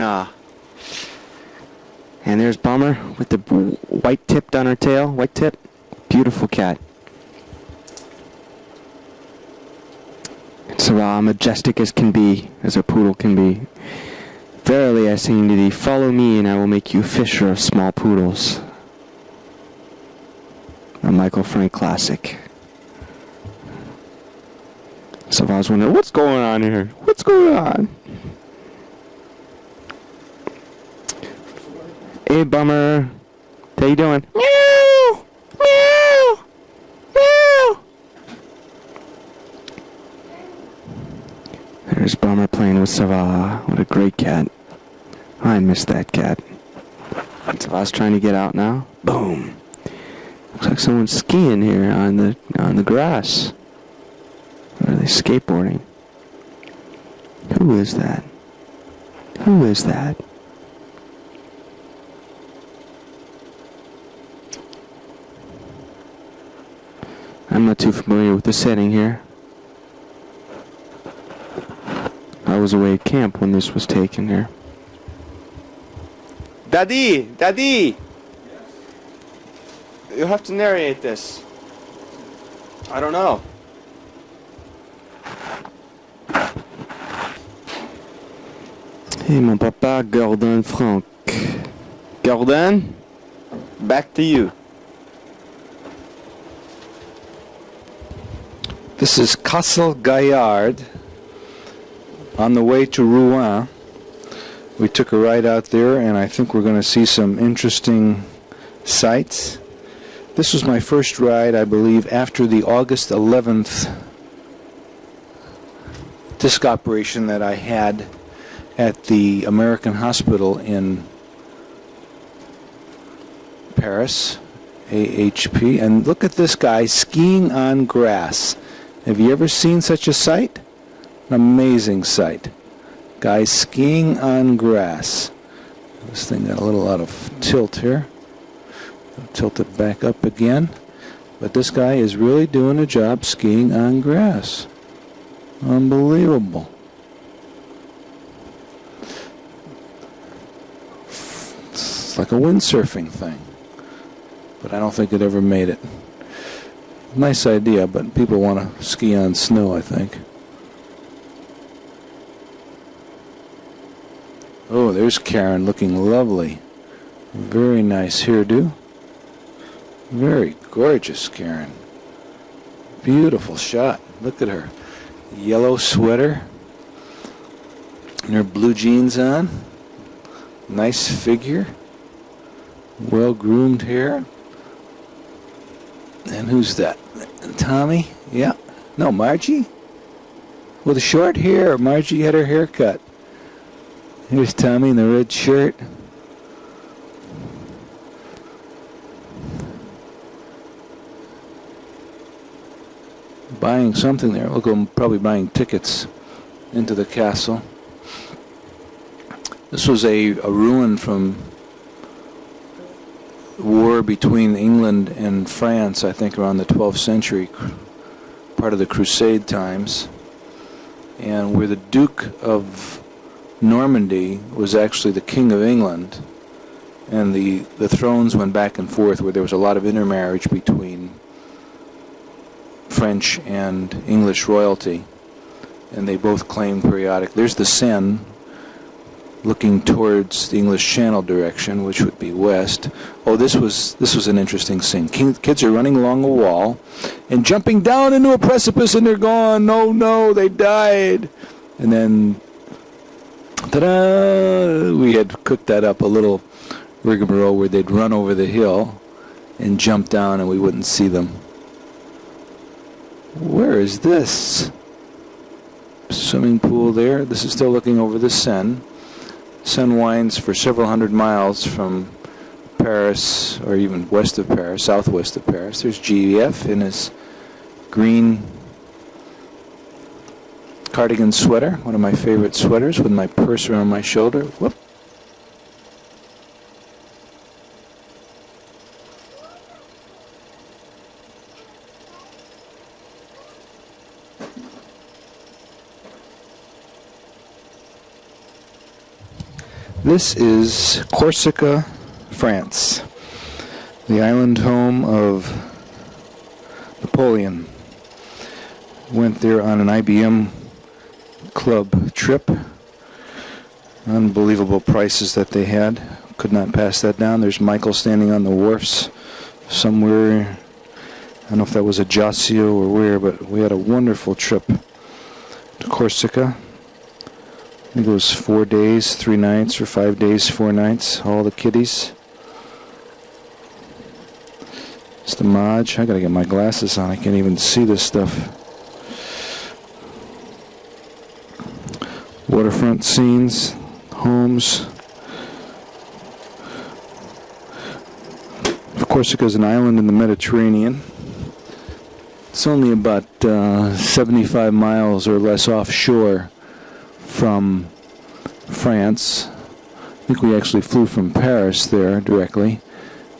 Nah. And there's Bummer with the white tipped on her tail. White tip. Beautiful cat. So majestic as can be, as a poodle can be. Verily I say unto thee, follow me, and I will make you fisher of small poodles. A Michael Frank classic. So if I was wondering, what's going on here? What's going on? Hey, Bummer. How you doing? Meow! Meow! Meow! There's Bummer playing with Sava. What a great cat. I miss that cat. Sava's trying to get out now. Boom. Looks like someone's skiing here on the grass. Or are they skateboarding? Who is that? Who is that? I'm not too familiar with the setting here. I was away at camp when this was taken here. Daddy! Daddy! Yes. You have to narrate this. I don't know. Hey, mon papa, Gordon Franck. Gordon, back to you. This is Castle Gaillard on the way to Rouen. We took a ride out there, and I think we're going to see some interesting sights. This was my first ride, I believe, after the August 11th disc operation that I had at the American Hospital in Paris, AHP. And look at this guy skiing on grass. Have you ever seen such a sight? An amazing sight. Guy skiing on grass. This thing got a little out of tilt here. I'll tilt it back up again. But this guy is really doing a job skiing on grass. Unbelievable. It's like a windsurfing thing. But I don't think it ever made it. Nice idea, but people want to ski on snow, I think. Oh, there's Karen looking lovely. Very nice hairdo. Very gorgeous, Karen. Beautiful shot. Look at her. Yellow sweater. And her blue jeans on. Nice figure. Well-groomed hair. And who's that? Tommy? Yeah. No, Margie? With the short hair. Margie had her hair cut. Here's Tommy in the red shirt. Buying something there. Look, I'm probably buying tickets into the castle. This was a ruin from war between England and France, I think around the 12th century, part of the Crusade times, and where the Duke of Normandy was actually the King of England, and the thrones went back and forth, where there was a lot of intermarriage between French and English royalty, and they both claimed periodic. There's the Seine looking towards the English Channel direction, which would be west. Oh, this was an interesting scene. Kids are running along a wall and jumping down into a precipice, and they're gone. No, they died. And then, ta-da! We had cooked that up, a little rigmarole where they'd run over the hill and jump down, and we wouldn't see them. Where is this? Swimming pool there. This is still looking over the Seine. Seine winds for several hundred miles from Paris, or even west of Paris, southwest of Paris. There's GF in his green cardigan sweater, one of my favorite sweaters, with my purse around my shoulder. Whoop. This is Corsica, France, the island home of Napoleon. Went there on an IBM club trip. Unbelievable prices that they had. Could not pass that down. There's Michael standing on the wharfs somewhere. I don't know if that was Ajaccio or where, but we had a wonderful trip to Corsica. I think it was 4 days, 3 nights, or 5 days, 4 nights. All the kiddies. It's the Margie. I gotta get my glasses on. I can't even see this stuff. Waterfront scenes, homes. Corsica is an island in the Mediterranean. It's only about 75 miles or less offshore from France. I think we actually flew from Paris there directly,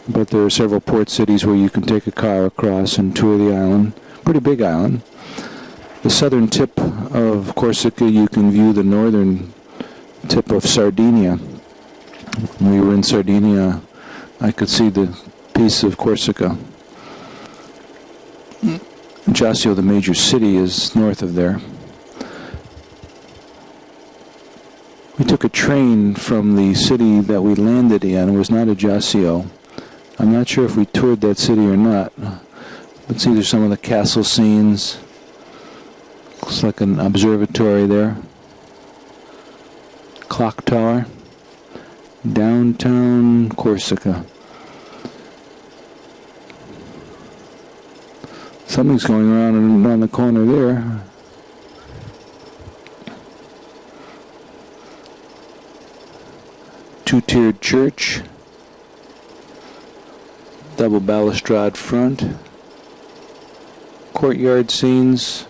but there are several port cities where you can take a car across and tour the island. Pretty big island. The southern tip of Corsica, you can view the northern tip of Sardinia. When we were in Sardinia, I could see the piece of Corsica. Ajaccio, the major city, is north of there. We took a train from the city that we landed in. It was not Ajaccio. I'm not sure if we toured that city or not. Let's see, there's some of the castle scenes. Looks like an observatory there. Clock tower. Downtown Corsica. Something's going around the corner there. Two-tiered church. Double balustrade front. Courtyard scenes.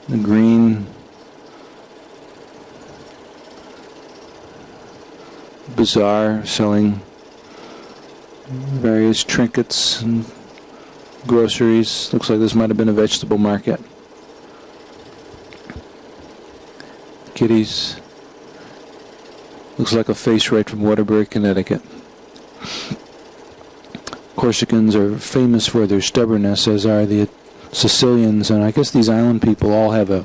The green bazaar selling various trinkets and groceries. Looks like this might have been a vegetable market. Kitties. Looks like a face right from Waterbury, Connecticut. Corsicans are famous for their stubbornness, as are the Sicilians, and I guess these island people all have a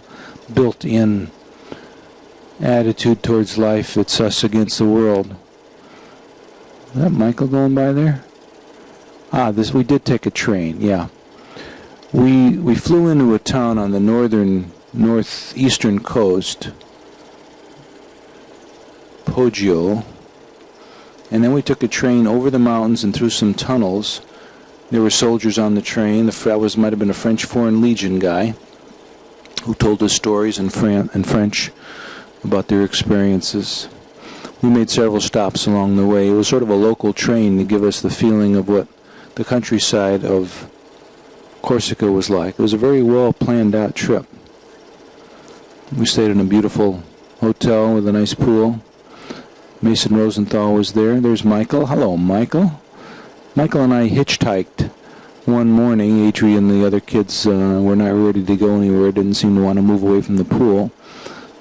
built-in attitude towards life. It's us against the world. Is that Michael going by there? We did take a train, yeah. We flew into a town on the northeastern coast, Poggio, and then we took a train over the mountains and through some tunnels. There were soldiers on the train. That might have been a French Foreign Legion guy who told us stories in French about their experiences. We made several stops along the way. It was sort of a local train to give us the feeling of what the countryside of Corsica was like. It was a very well planned out trip. We stayed in a beautiful hotel with a nice pool. Mason Rosenthal was there. There's Michael. Hello, Michael. Michael and I hitchhiked one morning. Adrian and the other kids were not ready to go anywhere, didn't seem to want to move away from the pool.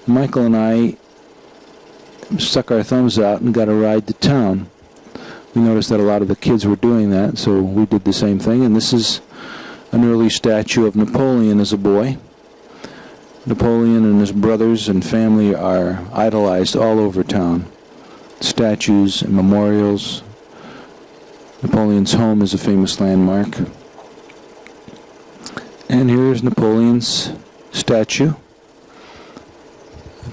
Michael and I stuck our thumbs out and got a ride to town. We noticed that a lot of the kids were doing that, so we did the same thing. And this is an early statue of Napoleon as a boy. Napoleon and his brothers and family are idolized all over town. Statues and memorials. Napoleon's home is a famous landmark. And here's Napoleon's statue.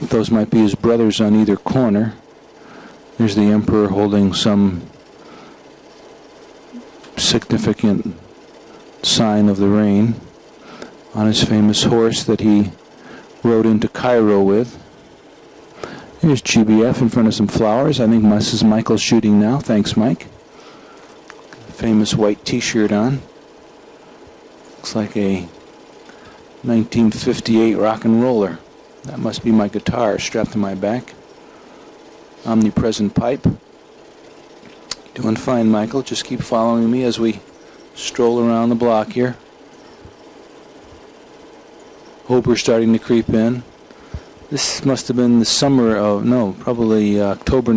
Those might be his brothers on either corner. There's the emperor holding some significant sign of the reign on his famous horse that he rode into Cairo with. Here's GBF in front of some flowers. I think this is Michael shooting now. Thanks, Mike. Famous white t-shirt on. Looks like a 1958 rock and roller. That must be my guitar strapped to my back. Omnipresent pipe. Doing fine, Michael. Just keep following me as we stroll around the block here. Hope we're starting to creep in. This must have been the summer of, no, probably October,